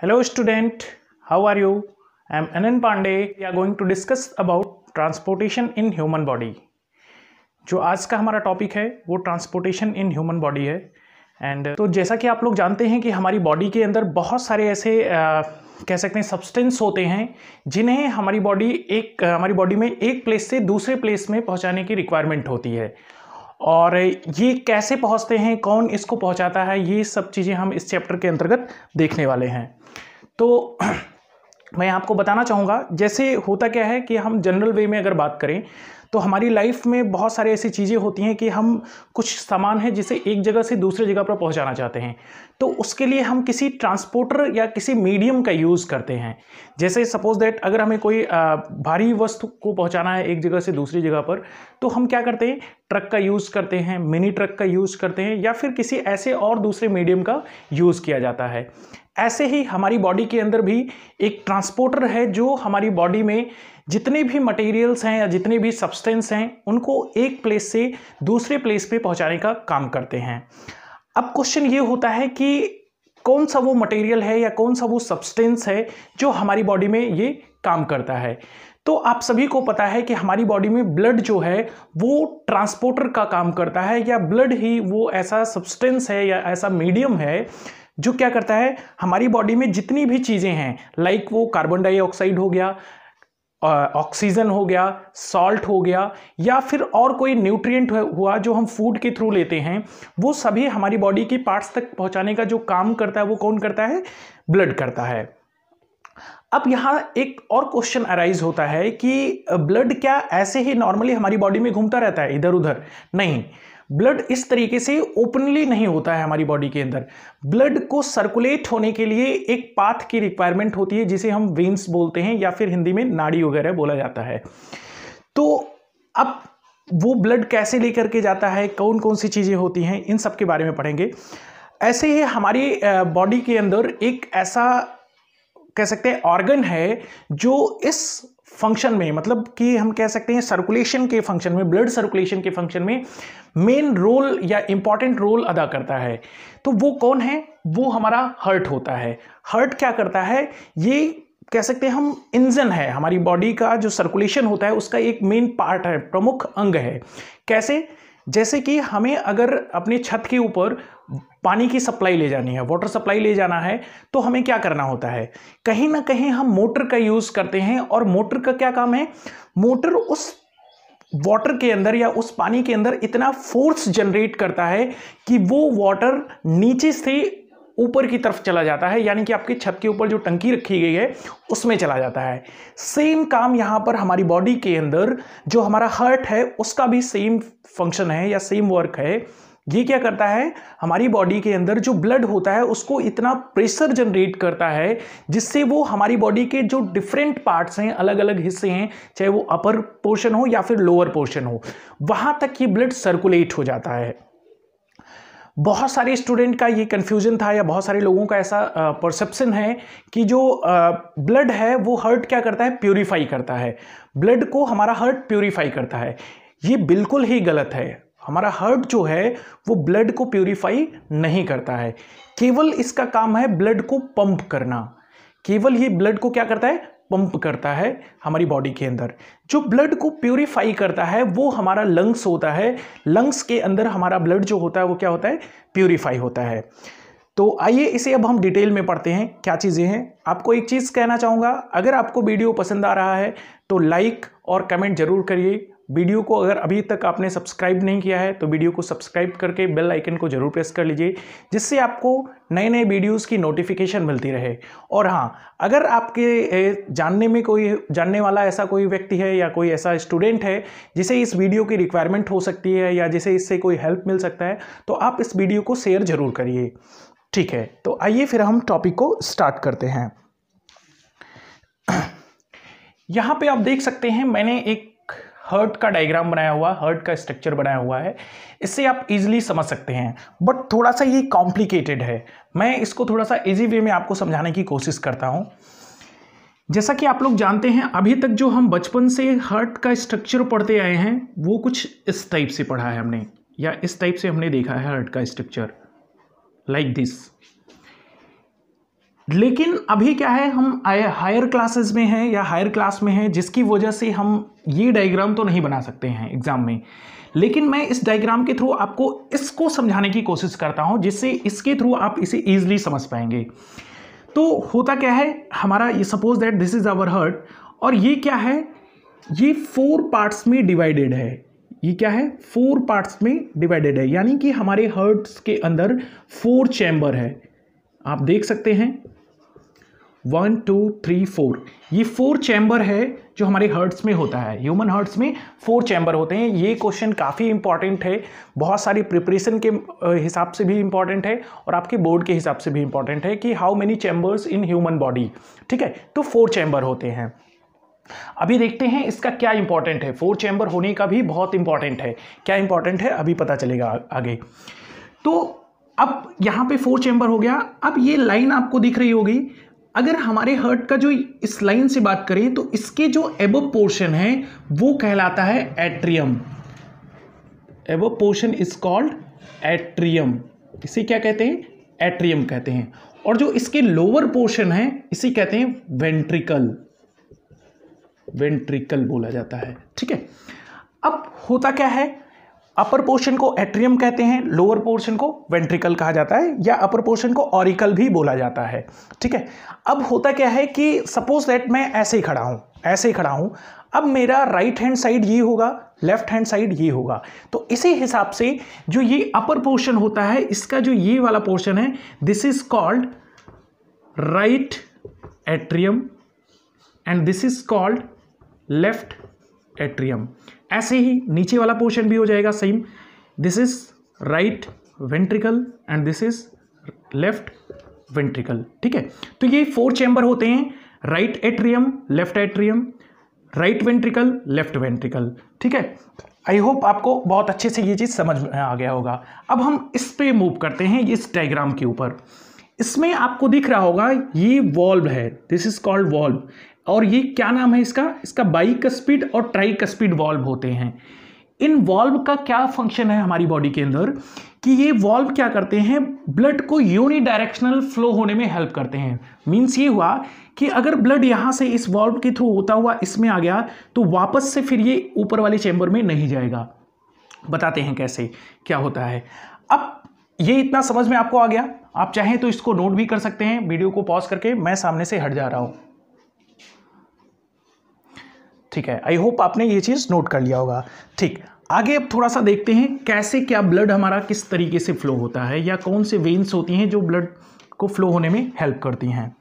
Hello student, how are you? I am Anand Pandey. We are going to discuss about transportation in human body. जो आज का हमारा topic है वो transportation in human body है। And तो जैसा कि आप लोग जानते हैं कि हमारी बॉडी के अंदर बहुत सारे ऐसे कह सकते हैं सब्सटेंस होते हैं जिन्हें हमारी बॉडी में एक प्लेस से दूसरे प्लेस में पहुंचाने की रिक्वायरमेंट होती है। और ये कैसे पहुंचते हैं, कौन इसको पहुंचाता है, ये सब चीज़ें हम इस चैप्टर के अंतर्गत देखने वाले हैं। तो मैं आपको बताना चाहूँगा, जैसे होता क्या है कि हम जनरल वे में अगर बात करें तो हमारी लाइफ में बहुत सारी ऐसी चीज़ें होती हैं कि हम कुछ सामान है जिसे एक जगह से दूसरी जगह पर पहुंचाना चाहते हैं, तो उसके लिए हम किसी ट्रांसपोर्टर या किसी मीडियम का यूज़ करते हैं। जैसे सपोज दैट अगर हमें कोई भारी वस्तु को पहुंचाना है एक जगह से दूसरी जगह पर, तो हम क्या करते हैं, ट्रक का यूज़ करते हैं, मिनी ट्रक का यूज़ करते हैं, या फिर किसी ऐसे और दूसरे मीडियम का यूज़ किया जाता है। ऐसे ही हमारी बॉडी के अंदर भी एक ट्रांसपोर्टर है जो हमारी बॉडी में जितने भी मटेरियल्स हैं या जितने भी सब्सटेंस हैं उनको एक प्लेस से दूसरे प्लेस पे पहुंचाने का काम करते हैं। अब क्वेश्चन ये होता है कि कौन सा वो मटेरियल है या कौन सा वो सब्सटेंस है जो हमारी बॉडी में ये काम करता है। तो आप सभी को पता है कि हमारी बॉडी में ब्लड जो है वो ट्रांसपोर्टर का काम करता है, या ब्लड ही वो ऐसा सब्सटेंस है या ऐसा मीडियम है जो क्या करता है, हमारी बॉडी में जितनी भी चीज़ें हैं, लाइक वो कार्बन डाइऑक्साइड हो गया, ऑक्सीजन हो गया, सॉल्ट हो गया, या फिर और कोई न्यूट्रिएंट हुआ जो हम फूड के थ्रू लेते हैं, वो सभी हमारी बॉडी के पार्ट्स तक पहुंचाने का जो काम करता है वो कौन करता है, ब्लड करता है। अब यहाँ एक और क्वेश्चन अराइज होता है कि ब्लड क्या ऐसे ही नॉर्मली हमारी बॉडी में घूमता रहता है इधर उधर? नहीं, ब्लड इस तरीके से ओपनली नहीं होता है हमारी बॉडी के अंदर। ब्लड को सर्कुलेट होने के लिए एक पाथ की रिक्वायरमेंट होती है जिसे हम वेन्स बोलते हैं, या फिर हिंदी में नाड़ी वगैरह बोला जाता है। तो अब वो ब्लड कैसे लेकर के जाता है, कौन कौन सी चीज़ें होती हैं, इन सब के बारे में पढ़ेंगे। ऐसे ही हमारी बॉडी के अंदर एक ऐसा कह सकते हैं ऑर्गन है जो इस फंक्शन में, मतलब कि हम कह सकते हैं सर्कुलेशन के फंक्शन में, ब्लड सर्कुलेशन के फंक्शन में मेन रोल या इंपॉर्टेंट रोल अदा करता है। तो वो कौन है? वो हमारा हार्ट होता है। हार्ट क्या करता है, ये कह सकते हैं हम इंजन है, हमारी बॉडी का जो सर्कुलेशन होता है उसका एक मेन पार्ट है, प्रमुख अंग है। कैसे? जैसे कि हमें अगर अपनी छत के ऊपर पानी की सप्लाई ले जानी है, वाटर सप्लाई ले जाना है, तो हमें क्या करना होता है, कहीं ना कहीं हम मोटर का यूज करते हैं। और मोटर का क्या काम है, मोटर उस वाटर के अंदर या उस पानी के अंदर इतना फोर्स जनरेट करता है कि वो वाटर नीचे से ऊपर की तरफ चला जाता है, यानी कि आपकी छत के ऊपर जो टंकी रखी गई है उसमें चला जाता है। सेम काम यहां पर हमारी बॉडी के अंदर जो हमारा हार्ट है उसका भी सेम फंक्शन है या सेम वर्क है। ये क्या करता है, हमारी बॉडी के अंदर जो ब्लड होता है उसको इतना प्रेशर जनरेट करता है जिससे वो हमारी बॉडी के जो डिफरेंट पार्ट्स हैं, अलग अलग हिस्से हैं, चाहे वो अपर पोर्शन हो या फिर लोअर पोर्शन हो, वहां तक ये ब्लड सर्कुलेट हो जाता है। बहुत सारे स्टूडेंट का ये कंफ्यूजन था, या बहुत सारे लोगों का ऐसा परसेप्शन है कि जो ब्लड है वो हार्ट क्या करता है, प्यूरिफाई करता है। ब्लड को हमारा हार्ट प्यूरिफाई करता है। ये बिल्कुल ही गलत है। हमारा हार्ट जो है वो ब्लड को प्यूरिफाई नहीं करता है, केवल इसका काम है ब्लड को पंप करना। केवल ये ब्लड को क्या करता है, पंप करता है हमारी बॉडी के अंदर। जो ब्लड को प्यूरिफाई करता है वो हमारा लंग्स होता है। लंग्स के अंदर हमारा ब्लड जो होता है वो क्या होता है, प्यूरिफाई होता है। तो आइए इसे अब हम डिटेल में पढ़ते हैं, क्या चीज़ें हैं। आपको एक चीज़ कहना चाहूँगा, अगर आपको वीडियो पसंद आ रहा है तो लाइक और कमेंट जरूर करिए। वीडियो को अगर अभी तक आपने सब्सक्राइब नहीं किया है तो वीडियो को सब्सक्राइब करके बेल आइकन को जरूर प्रेस कर लीजिए, जिससे आपको नए नए वीडियोस की नोटिफिकेशन मिलती रहे। और हाँ, अगर आपके जानने वाला ऐसा कोई व्यक्ति है या कोई ऐसा स्टूडेंट है जिसे इस वीडियो की रिक्वायरमेंट हो सकती है या जिसे इससे कोई हेल्प मिल सकता है, तो आप इस वीडियो को शेयर जरूर करिए। ठीक है, तो आइए फिर हम टॉपिक को स्टार्ट करते हैं। यहाँ पे आप देख सकते हैं मैंने एक हार्ट का डायग्राम बनाया हुआ, हार्ट का स्ट्रक्चर बनाया हुआ है। इससे आप इजीली समझ सकते हैं, बट थोड़ा सा ये कॉम्प्लिकेटेड है। मैं इसको थोड़ा सा इजी वे में आपको समझाने की कोशिश करता हूं। जैसा कि आप लोग जानते हैं, अभी तक जो हम बचपन से हार्ट का स्ट्रक्चर पढ़ते आए हैं वो कुछ इस टाइप से पढ़ा है हमने, या इस टाइप से हमने देखा है हार्ट का स्ट्रक्चर, लाइक दिस। लेकिन अभी क्या है, हम हायर क्लासेस में हैं या हायर क्लास में हैं, जिसकी वजह से हम ये डायग्राम तो नहीं बना सकते हैं एग्जाम में। लेकिन मैं इस डायग्राम के थ्रू आपको इसको समझाने की कोशिश करता हूं, जिससे इसके थ्रू आप इसे ईजिली समझ पाएंगे। तो होता क्या है हमारा, ये suppose that this is our heart, और ये क्या है, ये 4 पार्ट्स में डिवाइडेड है। ये क्या है, 4 पार्ट्स में डिवाइडेड है, यानी कि हमारे हार्ट्स के अंदर 4 चैम्बर है। आप देख सकते हैं 1 2 3 4, ये 4 चैम्बर है जो हमारे हार्ट्स में होता है। ह्यूमन हार्ट्स में 4 चैम्बर होते हैं। ये क्वेश्चन काफ़ी इंपॉर्टेंट है, बहुत सारी प्रिपरेशन के हिसाब से भी इंपॉर्टेंट है और आपके बोर्ड के हिसाब से भी इंपॉर्टेंट है कि how many chambers in human body. ठीक है, तो 4 चैम्बर होते हैं। अभी देखते हैं इसका क्या इंपॉर्टेंट है। 4 चैम्बर होने का भी बहुत इंपॉर्टेंट है। क्या इंपॉर्टेंट है अभी पता चलेगा आगे। तो अब यहाँ पे 4 चैम्बर हो गया। अब ये लाइन आपको दिख रही होगी, अगर हमारे हार्ट का जो इस लाइन से बात करें तो इसके जो एबव पोर्शन है वो कहलाता है atrium. Above portion is called atrium. इसे क्या कहते हैं, एट्रियम कहते हैं। और जो इसके लोअर पोर्शन है इसे कहते हैं वेंट्रिकल। वेंट्रिकल बोला जाता है। ठीक है, अब होता क्या है, अपर पोर्शन को एट्रियम कहते हैं, लोअर पोर्शन को वेंट्रिकल कहा जाता है, या अपर पोर्शन को ऑरिकल भी बोला जाता है। ठीक है, अब होता क्या है कि सपोज दैट मैं ऐसे ही खड़ा हूं, अब मेरा राइट हैंड साइड ये होगा, लेफ्ट हैंड साइड ये होगा। तो इसी हिसाब से जो ये अपर पोर्शन होता है, इसका जो ये वाला पोर्शन है, this is called right atrium and this is called left atrium. ऐसे ही नीचे वाला पोर्शन भी हो जाएगा same, this is right ventricle and this is left ventricle. ठीक है, तो ये 4 चैम्बर होते हैं, right atrium, left atrium, right ventricle, left ventricle. ठीक है, आई होप आपको बहुत अच्छे से ये चीज़ समझ में आ गया होगा। अब हम इस पे मूव करते हैं, इस डायग्राम के ऊपर। इसमें आपको दिख रहा होगा ये वॉल्व है, दिस इज कॉल्ड वॉल्व। और ये क्या नाम है इसका बाइकस्पिड और ट्राइकस्पिड वॉल्व होते हैं। इन वॉल्व का क्या फंक्शन है हमारी बॉडी के अंदर, कि ये वॉल्व क्या करते हैं, ब्लड को यूनिडायरेक्शनल फ्लो होने में हेल्प करते हैं। मीन्स ये हुआ कि अगर ब्लड यहाँ से इस वॉल्व के थ्रू होता हुआ इसमें आ गया तो वापस से फिर ये ऊपर वाले चैम्बर में नहीं जाएगा। बताते हैं कैसे क्या होता है। अब ये इतना समझ में आपको आ गया, आप चाहें तो इसको नोट भी कर सकते हैं, वीडियो को पॉज करके। मैं सामने से हट जा रहा हूं। ठीक है, आई होप आपने ये चीज नोट कर लिया होगा। ठीक, आगे अब थोड़ा सा देखते हैं कैसे क्या ब्लड हमारा किस तरीके से फ्लो होता है, या कौन से वेन्स होती हैं जो ब्लड को फ्लो होने में हेल्प करती हैं।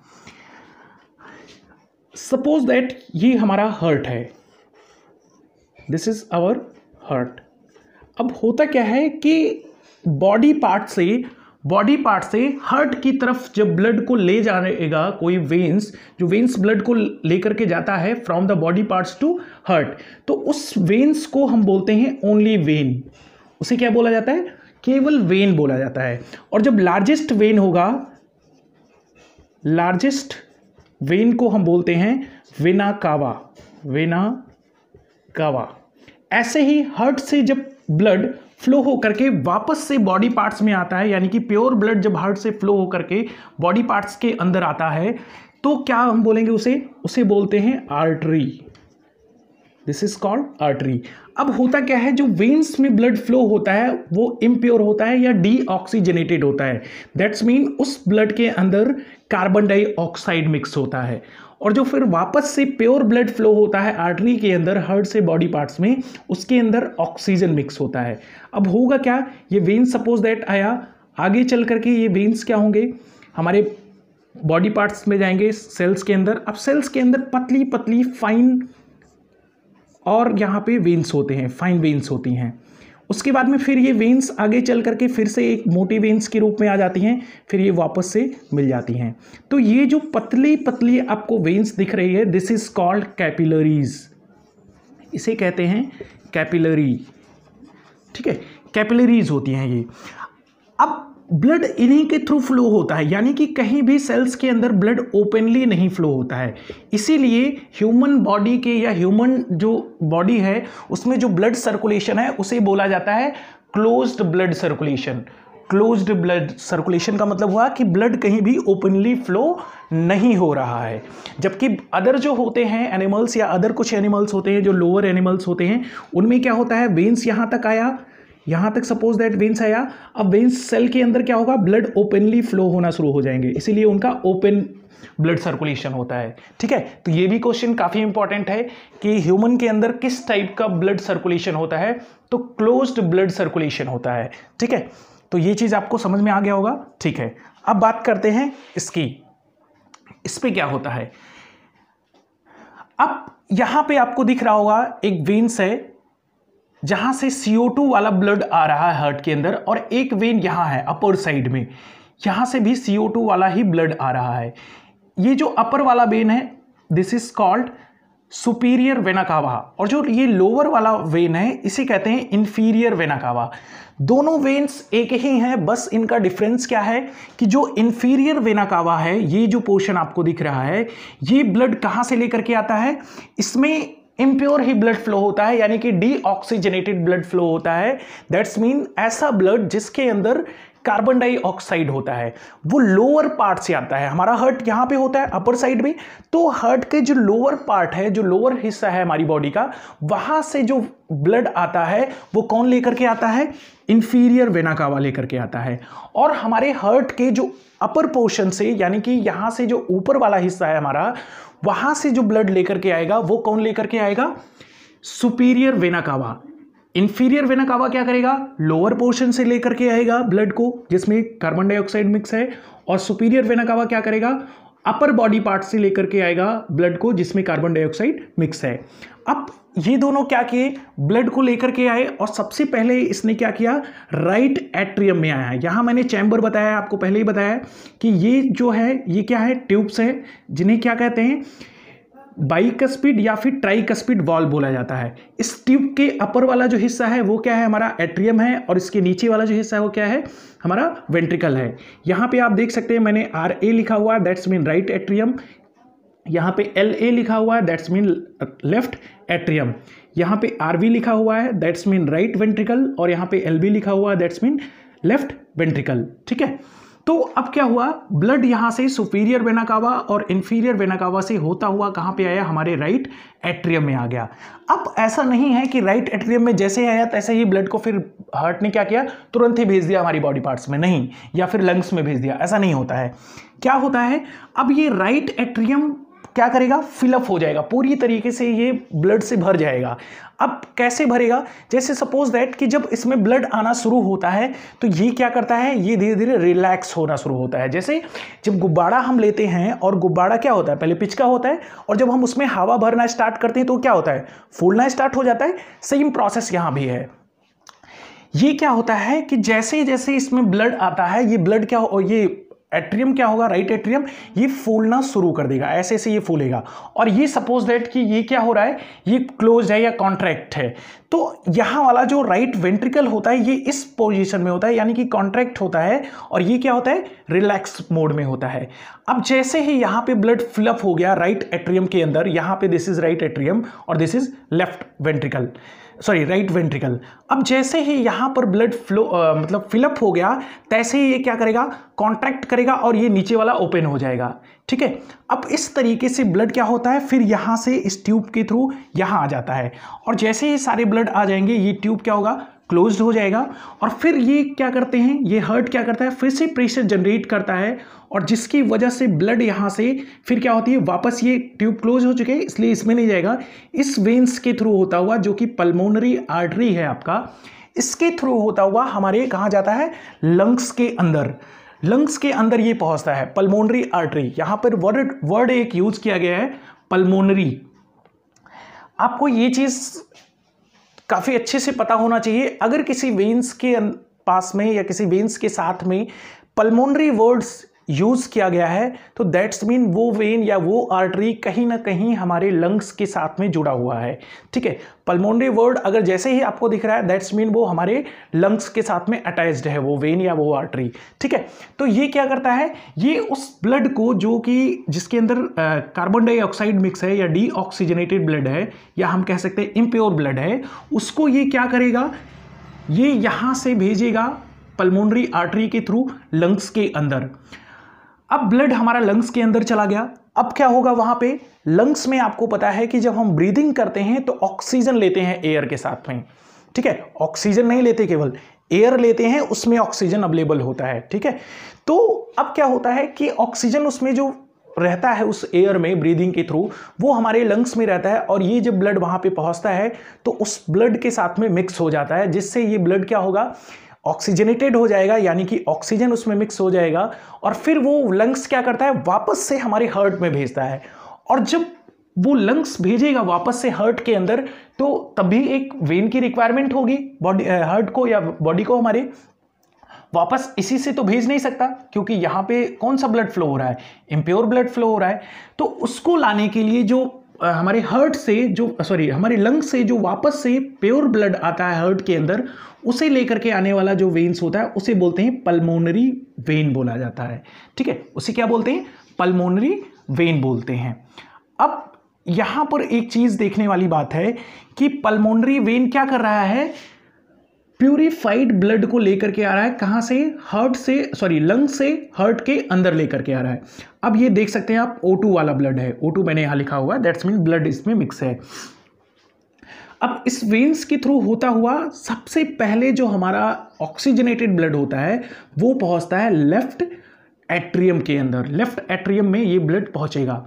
सपोज दैट ये हमारा हार्ट है, दिस इज आवर हार्ट। अब होता क्या है कि बॉडी पार्ट से हार्ट की तरफ जब ब्लड को ले जाएगा कोई वेन्स, जो वेन्स ब्लड को लेकर के जाता है from the body parts to heart, तो उस वेन्स को हम बोलते हैं ओनली वेन। उसे क्या बोला जाता है, केवल वेन बोला जाता है। और जब लार्जेस्ट वेन होगा, लार्जेस्ट वेन को हम बोलते हैं वेना कावा। ऐसे ही हार्ट से जब ब्लड फ्लो हो करके वापस से बॉडी पार्ट्स में आता है, यानी कि प्योर ब्लड जब हार्ट से फ्लो हो करके बॉडी पार्ट्स के अंदर आता है, तो क्या हम बोलेंगे, उसे बोलते हैं artery. This is called artery. अब होता क्या है, जो वेन्स में ब्लड फ्लो होता है वो इम्प्योर होता है या डीऑक्सीजनेटेड होता है। दैट्स मीन उस ब्लड के अंदर कार्बन डाइऑक्साइड मिक्स होता है। और जो फिर वापस से प्योर ब्लड फ्लो होता है आर्टरी के अंदर हार्ट से बॉडी पार्ट्स में, उसके अंदर ऑक्सीजन मिक्स होता है। अब होगा क्या, ये वेन्स सपोज दैट आया, आगे चल करके ये वेन्स क्या होंगे, हमारे बॉडी पार्ट्स में जाएंगे, सेल्स के अंदर। अब सेल्स के अंदर पतली पतली फाइन और यहाँ पे वेन्स होते हैं, फाइन वेन्स होती हैं। उसके बाद में फिर ये वेन्स आगे चल करके फिर से एक मोटी वेन्स के रूप में आ जाती हैं, फिर ये वापस से मिल जाती हैं। तो ये जो पतली पतली आपको वेन्स दिख रही है, दिस इज कॉल्ड कैपिलरीज। इसे कहते हैं कैपिलरी। ठीक है, कैपिलरीज होती हैं ये। अब ब्लड इन्हीं के थ्रू फ्लो होता है, यानी कि कहीं भी सेल्स के अंदर ब्लड ओपनली नहीं फ्लो होता है। इसीलिए ह्यूमन बॉडी के या ह्यूमन जो बॉडी है उसमें जो ब्लड सर्कुलेशन है उसे बोला जाता है closed blood circulation. Closed blood circulation का मतलब हुआ कि ब्लड कहीं भी ओपनली फ्लो नहीं हो रहा है। जबकि अदर जो होते हैं एनिमल्स या अदर कुछ एनिमल्स होते हैं जो लोअर एनिमल्स होते हैं, उनमें क्या होता है, वेन्स यहाँ तक आया, यहाँ तक सपोज दैट वेन्स आया, अब वेन्स सेल के अंदर क्या होगा, ब्लड ओपनली फ्लो होना शुरू हो जाएंगे, इसीलिए उनका ओपन ब्लड सर्कुलेशन होता है। ठीक है, तो ये भी क्वेश्चन काफी इंपॉर्टेंट है कि ह्यूमन के अंदर किस टाइप का ब्लड सर्कुलेशन होता है, तो क्लोज्ड ब्लड सर्कुलेशन होता है। ठीक है, तो ये चीज आपको समझ में आ गया होगा। ठीक है, अब बात करते हैं इसकी, इस पे क्या होता है। अब यहां पे आपको दिख रहा होगा एक वेन्स है जहां से CO2 वाला ब्लड आ रहा है हार्ट के अंदर, और एक वेन यहां है अपर साइड में, यहां से भी CO2 वाला ही ब्लड आ रहा है। ये जो अपर वाला वेन है this is called superior vena cava, और जो ये लोअर वाला वेन है इसे कहते हैं इंफीरियर वेना कावा। दोनों वेन्स एक ही हैं, बस इनका डिफरेंस क्या है कि जो इंफीरियर वेना कावा है, ये जो पोर्शन आपको दिख रहा है, ये ब्लड कहां से लेकर के आता है, इसमें इम्प्योर ही ब्लड फ्लो होता है, यानी कि डीऑक्सीजनेटेड ब्लड फ्लो होता है। दैट्स मीन ऐसा ब्लड जिसके अंदर कार्बन डाइऑक्साइड होता है, वो लोअर पार्ट से आता है। हमारा हार्ट यहाँ पे होता है अपर साइड में, तो हार्ट के जो लोअर पार्ट है, जो लोअर हिस्सा है हमारी बॉडी का, वहां से जो ब्लड आता है वो कौन लेकर के आता है, इंफीरियर वेना कावा लेकर के आता है। और हमारे हार्ट के जो अपर पोर्शन से, यानी कि यहां से जो ऊपर वाला हिस्सा है हमारा, वहां से जो ब्लड लेकर के आएगा वो कौन लेकर के आएगा, superior vena cava. Inferior vena cava क्या करेगा, लोअर पोर्शन से लेकर के आएगा ब्लड को जिसमें कार्बन डाइऑक्साइड मिक्स है, और सुपीरियर वेना कावा क्या करेगा, अपर बॉडी पार्ट से लेकर के आएगा ब्लड को जिसमें कार्बन डाइऑक्साइड मिक्स है। अब ये दोनों क्या किए, ब्लड को लेकर के आए, और सबसे पहले इसने क्या किया, राइट एट्रियम में आया है। यहां मैंने चैम्बर बताया, आपको पहले ही बताया कि ये जो है ये क्या है, ट्यूब्स है, जिन्हें क्या कहते हैं, बाइकस्पिड या फिर ट्राइकस्पिड वॉल्व बोला जाता है। इस ट्यूब के अपर वाला जो हिस्सा है वो क्या है, हमारा एट्रियम है, और इसके नीचे वाला जो हिस्सा है वो क्या है, हमारा वेंट्रिकल है। यहाँ पे आप देख सकते हैं मैंने RA लिखा हुआ है, दैट्स मीन राइट एट्रियम। यहाँ पे LA लिखा हुआ है, दैट्स मीन लेफ्ट एट्रियम। यहाँ पे RV लिखा हुआ है, दैट्स मीन राइट वेंट्रिकल, और यहाँ पे LB लिखा हुआ है, दैट्स मीन लेफ्ट वेंट्रिकल। ठीक है, तो अब क्या हुआ, ब्लड यहां से सुपीरियर वेना कावा और इंफीरियर वेना कावा से होता हुआ कहां पे आया, हमारे राइट एट्रियम में आ गया। अब ऐसा नहीं है कि राइट एट्रियम में जैसे आया तैसे ही ब्लड को फिर हार्ट ने क्या किया, तुरंत ही भेज दिया हमारी बॉडी पार्ट्स में, नहीं, या फिर लंग्स में भेज दिया, ऐसा नहीं होता है। क्या होता है, अब ये राइट एट्रियम क्या करेगा, फिलअप हो जाएगा, पूरी तरीके से ये ब्लड से भर जाएगा। अब कैसे भरेगा, जैसे सपोज दैट कि जब इसमें ब्लड आना शुरू होता है तो ये क्या करता है, ये धीरे धीरे रिलैक्स होना शुरू होता है। जैसे जब गुब्बारा हम लेते हैं, और गुब्बारा क्या होता है, पहले पिचका होता है, और जब हम उसमें हवा भरना स्टार्ट करते हैं तो क्या होता है, फूलना स्टार्ट हो जाता है। सेम प्रोसेस यहाँ भी है। ये क्या होता है कि जैसे जैसे इसमें ब्लड आता है, ये ब्लड क्या हो, ये एट्रियम क्या होगा, राइट एट्रियम, ये फूलना शुरू कर देगा, ऐसे ऐसे ये फूलेगा। और ये सपोज दैट कि ये क्या हो रहा है, ये क्लोज है या कॉन्ट्रैक्ट है, तो यहाँ वाला जो राइट वेंट्रिकल होता है ये इस पोजीशन में होता है, यानी कि कॉन्ट्रैक्ट होता है, और ये क्या होता है, रिलैक्स मोड में होता है। अब जैसे ही यहाँ पे ब्लड फिलअप हो गया राइट एट्रियम के अंदर, यहाँ पे दिस इज राइट एट्रियम और this is left ventricle, sorry right ventricle. अब जैसे ही यहाँ पर ब्लड फ्लो मतलब फिलअप हो गया, तैसे ही ये क्या करेगा, कॉन्ट्रैक्ट करेगा, और ये नीचे वाला ओपन हो जाएगा। ठीक है, अब इस तरीके से ब्लड क्या होता है, फिर यहाँ से इस ट्यूब के थ्रू यहाँ आ जाता है, और जैसे ही सारे ब्लड आ जाएंगे ये ट्यूब क्या होगा, क्लोज्ड हो जाएगा। और फिर ये क्या करते हैं, ये हार्ट क्या करता है, फिर से प्रेशर जनरेट करता है, और जिसकी वजह से ब्लड यहाँ से फिर क्या होती है, वापस ये ट्यूब क्लोज हो चुके हैं इसलिए इसमें नहीं जाएगा, इस वेन्स के थ्रू होता हुआ, जो कि पल्मोनरी आर्टरी है आपका, इसके थ्रू होता हुआ हमारे कहाँ जाता है, लंग्स के अंदर। लंग्स के अंदर ये पहुंचता है, पल्मोनरी आर्टरी। यहां पर वर्ड एक यूज किया गया है, पल्मोनरी। आपको ये चीज काफी अच्छे से पता होना चाहिए, अगर किसी वेन्स के पास में या किसी वेन्स के साथ में पल्मोनरी वर्ड्स यूज किया गया है तो दैट्स मीन वो वेन या वो आर्टरी कहीं ना कहीं हमारे लंग्स के साथ में जुड़ा हुआ है। ठीक है, पल्मोनरी वर्ड अगर जैसे ही आपको दिख रहा है दैट्स मीन वो हमारे लंग्स के साथ में अटैच्ड है, वो वेन या वो आर्टरी। ठीक है, तो ये क्या करता है, ये उस ब्लड को जो कि जिसके अंदर कार्बन डाइऑक्साइड मिक्स है या डीऑक्सीजनेटेड ब्लड है, या हम कह सकते हैं इम्प्योर ब्लड है, उसको ये क्या करेगा, ये यहां से भेजेगा पल्मोनरी आर्टरी के थ्रू लंग्स के अंदर। अब ब्लड हमारा लंग्स के अंदर चला गया, अब क्या होगा वहां पे लंग्स में आपको पता है कि जब हम ब्रीदिंग करते हैं तो ऑक्सीजन लेते हैं एयर के साथ में, ठीक है, ऑक्सीजन नहीं लेते, केवल एयर लेते हैं, उसमें ऑक्सीजन अवेलेबल होता है, ठीक है। तो अब क्या होता है कि ऑक्सीजन उसमें जो रहता है उस एयर में ब्रीदिंग के थ्रू वो हमारे लंग्स में रहता है, और ये जब ब्लड वहां पे पहुंचता है तो उस ब्लड के साथ में मिक्स हो जाता है, जिससे ये ब्लड क्या होगा, ऑक्सीजनेटेड हो जाएगा, यानी कि ऑक्सीजन उसमें मिक्स हो जाएगा, और फिर वो लंग्स क्या करता है, वापस से हमारे हार्ट में भेजता है। और जब वो लंग्स भेजेगा वापस से हार्ट के अंदर, तो तभी एक वेन की रिक्वायरमेंट होगी बॉडी, हार्ट को या बॉडी को हमारे वापस इसी से तो भेज नहीं सकता, क्योंकि यहाँ पे कौन सा ब्लड फ्लो हो रहा है, इम्प्योर ब्लड फ्लो हो रहा है। तो उसको लाने के लिए जो हमारे हार्ट से जो हमारे लंग से जो वापस से प्योर ब्लड आता है हार्ट के अंदर, उसे लेकर के आने वाला जो वेन्स होता है उसे बोलते हैं पल्मोनरी वेन बोला जाता है, ठीक है, उसे क्या बोलते हैं, पल्मोनरी वेन बोलते हैं। अब यहां पर एक चीज देखने वाली बात है कि पल्मोनरी वेन क्या कर रहा है, प्यूरिफाइड ब्लड को लेकर के आ रहा है, कहां से, हार्ट से, लंग से हार्ट के अंदर लेकर के आ रहा है। अब ये देख सकते हैं आप O2 वाला ब्लड है, O2 मैंने यहां लिखा हुआ है, दैट्स मीन ब्लड इसमें मिक्स है। अब इस वेन्स के थ्रू होता हुआ सबसे पहले जो हमारा ऑक्सीजनेटेड ब्लड होता है वो पहुंचता है लेफ्ट एट्रियम के अंदर, लेफ्ट एट्रियम में ये ब्लड पहुंचेगा।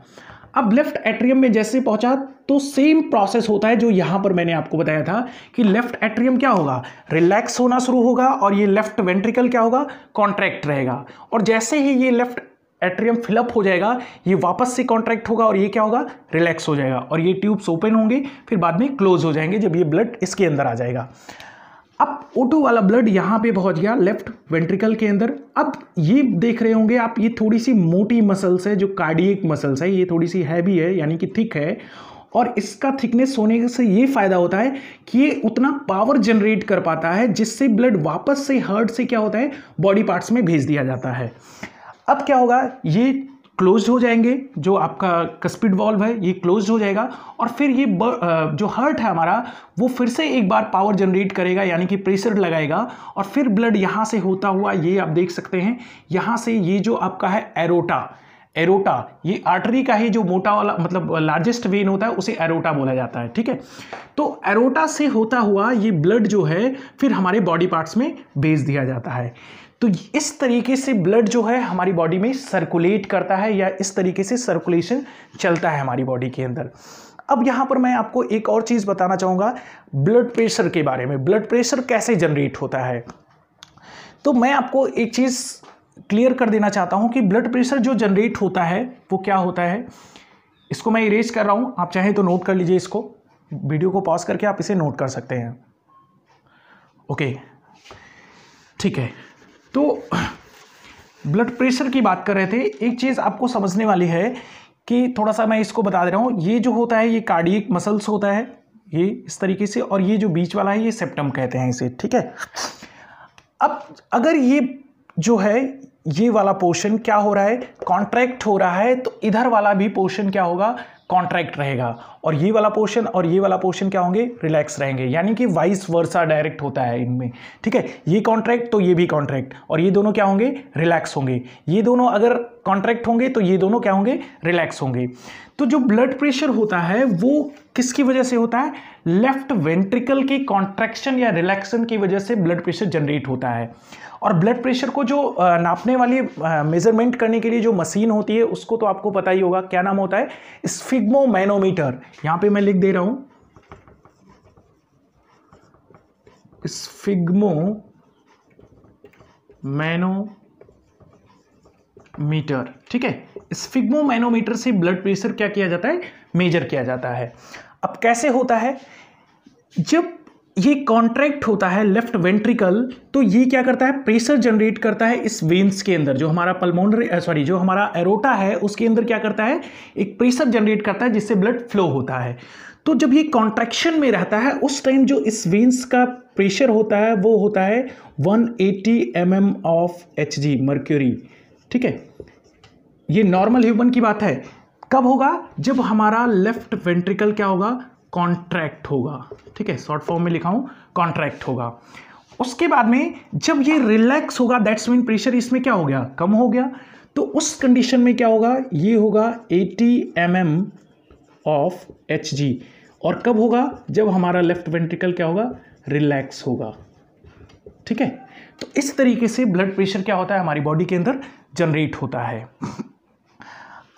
अब लेफ्ट एट्रियम में जैसे पहुंचा तो सेम प्रोसेस होता है जो यहां पर मैंने आपको बताया था कि लेफ्ट एट्रियम क्या होगा, रिलैक्स होना शुरू होगा, और ये लेफ्ट वेंट्रिकल क्या होगा, कॉन्ट्रैक्ट रहेगा, और जैसे ही ये लेफ्ट एट्रियम फिलअप हो जाएगा ये वापस से कॉन्ट्रैक्ट होगा और ये क्या होगा, रिलैक्स हो जाएगा, और ये ट्यूब्स ओपन होंगे, फिर बाद में क्लोज हो जाएंगे जब ये ब्लड इसके अंदर आ जाएगा। अब O2 वाला ब्लड यहां पे पहुंच गया लेफ्ट वेंट्रिकल के अंदर। अब ये देख रहे होंगे आप, ये थोड़ी सी मोटी मसल्स है, जो कार्डियक मसल्स है, ये थोड़ी सी हैवी है, यानी कि थिक है, और इसका थिकनेस होने से ये फायदा होता है कि ये उतना पावर जनरेट कर पाता है जिससे ब्लड वापस से हार्ट से क्या होता है, बॉडी पार्ट्स में भेज दिया जाता है। अब क्या होगा, ये क्लोज हो जाएंगे, जो आपका कस्पिड वॉल्व है ये क्लोज हो जाएगा, और फिर ये जो हार्ट है हमारा वो फिर से एक बार पावर जनरेट करेगा, यानी कि प्रेशर लगाएगा, और फिर ब्लड यहाँ से होता हुआ, ये आप देख सकते हैं यहाँ से, ये जो आपका है एरोटा, ये आर्टरी का ही जो मोटा वाला मतलब लार्जेस्ट वेन होता है उसे एरोटा बोला जाता है, ठीक है। तो एरोटा से होता हुआ ये ब्लड जो है फिर हमारे बॉडी पार्ट्स में भेज दिया जाता है। तो इस तरीके से ब्लड जो है हमारी बॉडी में सर्कुलेट करता है, या इस तरीके से सर्कुलेशन चलता है हमारी बॉडी के अंदर। अब यहां पर मैं आपको एक और चीज बताना चाहूंगा ब्लड प्रेशर के बारे में, ब्लड प्रेशर कैसे जनरेट होता है। तो मैं आपको एक चीज क्लियर कर देना चाहता हूं कि ब्लड प्रेशर जो जनरेट होता है वो क्या होता है। इसको मैं इरेज कर रहा हूं, आप चाहें तो नोट कर लीजिए, इसको वीडियो को पॉज करके आप इसे नोट कर सकते हैं, ओके, ठीक है। तो ब्लड प्रेशर की बात कर रहे थे, एक चीज़ आपको समझने वाली है कि थोड़ा सा मैं इसको बता दे रहा हूँ, ये जो होता है ये कार्डियक मसल्स होता है, ये इस तरीके से, और ये जो बीच वाला है ये सेप्टम कहते हैं इसे, ठीक है। अब अगर ये जो है ये वाला पोर्शन क्या हो रहा है, कॉन्ट्रैक्ट हो रहा है, तो इधर वाला भी पोर्शन क्या होगा, कॉन्ट्रैक्ट रहेगा, और ये वाला पोर्शन और ये वाला पोर्शन क्या होंगे, रिलैक्स रहेंगे, यानी कि वाइस वर्सा डायरेक्ट होता है इनमें, ठीक है। ये कॉन्ट्रैक्ट तो ये भी कॉन्ट्रैक्ट, और ये दोनों क्या होंगे, रिलैक्स होंगे। ये दोनों अगर कॉन्ट्रैक्ट होंगे तो ये दोनों क्या होंगे, रिलैक्स होंगे। तो जो ब्लड प्रेशर होता है वो किसकी वजह से होता है, लेफ्ट वेंट्रिकल की कॉन्ट्रैक्शन या रिलैक्सन की वजह से ब्लड प्रेशर जनरेट होता है। और ब्लड प्रेशर को जो नापने वाली मेजरमेंट करने के लिए जो मशीन होती है उसको तो आपको पता ही होगा, क्या नाम होता है, स्फिग्मोमैनोमीटर। यहां पे मैं लिख दे रहा हूं स्फिग्मोमैनोमीटर, ठीक है। स्फिग्मोमैनोमीटर से ब्लड प्रेशर क्या किया जाता है, मेजर किया जाता है। अब कैसे होता है, जब ये कॉन्ट्रैक्ट होता है लेफ्ट वेंट्रिकल, तो ये क्या करता है, प्रेशर जनरेट करता है इस वेन्स के अंदर, जो हमारा पल्मोनरी जो हमारा एरोटा है उसके अंदर क्या करता है, एक प्रेशर जनरेट करता है जिससे ब्लड फ्लो होता है। तो जब ये कॉन्ट्रैक्शन में रहता है उस टाइम जो इस वेन्स का प्रेशर होता है वो होता है 180 mm ऑफ Hg मर्क्यूरी, ठीक है। ये नॉर्मल ह्यूमन की बात है। कब होगा, जब हमारा लेफ्ट वेंट्रिकल क्या होगा, कॉन्ट्रैक्ट होगा, ठीक है, शॉर्ट फॉर्म में लिखा हूं, कॉन्ट्रैक्ट होगा। उसके बाद में जब ये रिलैक्स होगा, दैट्स मीन प्रेशर इसमें क्या हो गया, कम हो गया, तो उस कंडीशन में क्या होगा, ये होगा 80 mm ऑफ Hg। और कब होगा, जब हमारा लेफ्ट वेंट्रिकल क्या होगा, रिलैक्स होगा। ठीक है, तो इस तरीके से ब्लड प्रेशर क्या होता है हमारी बॉडी के अंदर जनरेट होता है।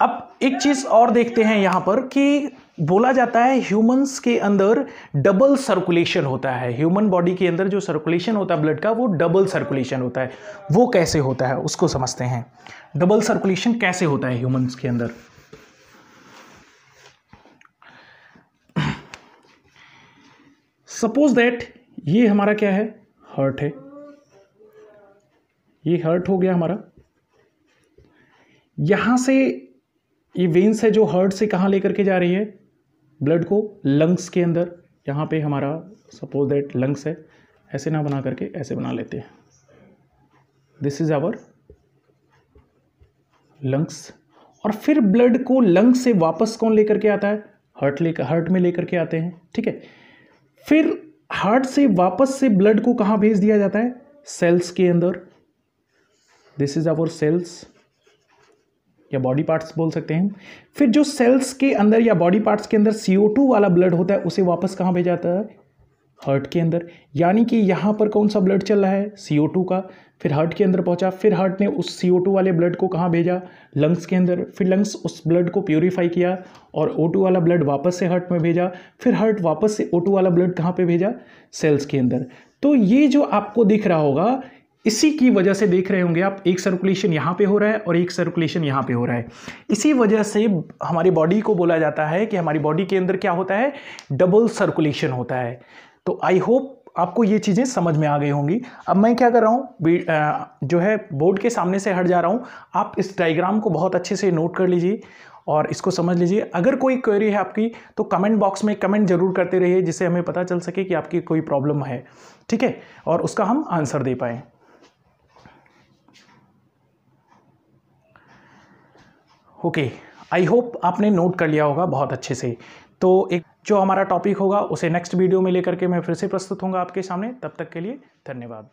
अब एक चीज और देखते हैं यहां पर कि बोला जाता है ह्यूमंस के अंदर डबल सर्कुलेशन होता है। ह्यूमन बॉडी के अंदर जो सर्कुलेशन होता है ब्लड का, वो डबल सर्कुलेशन होता है। वो कैसे होता है उसको समझते हैं। डबल सर्कुलेशन कैसे होता है ह्यूमंस के अंदर। सपोज दैट ये हमारा क्या है, हार्ट है, ये हार्ट हो गया हमारा। यहां से ये वेन्स है जो हार्ट से कहां लेकर के जा रही है ब्लड को, लंग्स के अंदर। यहां पे हमारा सपोज दैट लंग्स है, ऐसे ना बना करके ऐसे बना लेते हैं, दिस इज आवर लंग्स। और फिर ब्लड को लंग्स से वापस कौन लेकर के आता है, हार्ट में लेकर के आते हैं। ठीक है, फिर हार्ट से वापस से ब्लड को कहां भेज दिया जाता है, सेल्स के अंदर, दिस इज आवर सेल्स या बॉडी पार्ट्स बोल सकते हैं। फिर जो सेल्स के अंदर या बॉडी पार्ट्स के अंदर CO2 वाला ब्लड होता है, उसे वापस कहां भेजा जाता है, हार्ट के अंदर। यानी कि यहां पर कौन सा ब्लड चल रहा है, CO2 का, फिर हार्ट के अंदर पहुंचा, फिर हार्ट ने उस CO2 वाले ब्लड को कहां भेजा, लंग्स के अंदर, फिर लंग्स उस ब्लड को प्योरीफाई किया और O2 वाला ब्लड वापस से हार्ट में भेजा, फिर हार्ट वापस से O2 वाला ब्लड कहां पे भेजा, सेल्स के अंदर। तो ये जो आपको दिख रहा होगा, इसी की वजह से देख रहे होंगे आप, एक सर्कुलेशन यहाँ पे हो रहा है और एक सर्कुलेशन यहाँ पे हो रहा है। इसी वजह से हमारी बॉडी को बोला जाता है कि हमारी बॉडी के अंदर क्या होता है, डबल सर्कुलेशन होता है। तो आई होप आपको ये चीज़ें समझ में आ गई होंगी। अब मैं क्या कर रहा हूँ, जो है बोर्ड के सामने से हट जा रहा हूँ। आप इस डायग्राम को बहुत अच्छे से नोट कर लीजिए और इसको समझ लीजिए। अगर कोई क्वेरी है आपकी तो कमेंट बॉक्स में कमेंट जरूर करते रहिए, जिससे हमें पता चल सके कि आपकी कोई प्रॉब्लम है। ठीक है, और उसका हम आंसर दे पाएँ। ओके, आई होप आपने नोट कर लिया होगा बहुत अच्छे से। तो एक जो हमारा टॉपिक होगा उसे नेक्स्ट वीडियो में लेकर के मैं फिर से प्रस्तुत होऊंगा आपके सामने। तब तक के लिए धन्यवाद।